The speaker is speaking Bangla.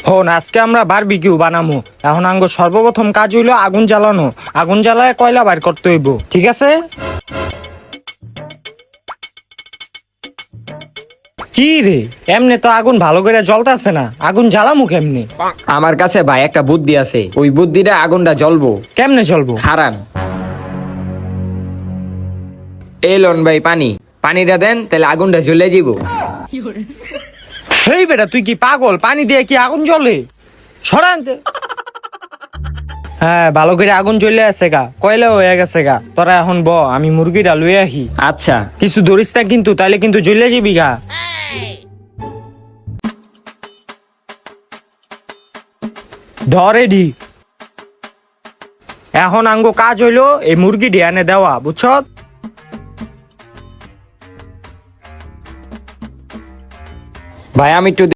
হন আজকে আমরা বারবিকিউ বানামু। এখন আঙ্গ সর্বপ্রথম কাজ হইলো আগুন জ্বালানো। আগুন জ্বালায় কয়লা বাইর করতে হইব, ঠিক আছে? কি রে, এমনি তো আগুন ভালো করে জ্বলতেছে না, আগুন জ্বালামু কেমনে? আমার কাছে ভাই একটা বুদ্ধি আছে, ওই বুদ্ধিটা আগুনটা জ্বলবো। কেমনে চলবো? খারান এলন ভাই পানিটা দেন, তাহলে আগুনটা জ্বলে যাব। হেই বেটা, তুই কি পাগল? পানি দিয়ে কি আগুন জ্বলে? সরান। হ্যাঁ, ভালো করে আগুন জ্বলে আছে গা, কয়লা হয়ে গেছে গা। তোরা এখন ব, আমি মুরগিটা লুয়ে আহি। আচ্ছা কিছু ধরিস না কিন্তু, তাইলে কিন্তু জ্বলে যাবি গা। ধরে ডি। এখন আঙ্গ কাজ হইলো এই মুরগি ডিয়ানে দেওয়া, বুঝছ? ভাই আমি একটু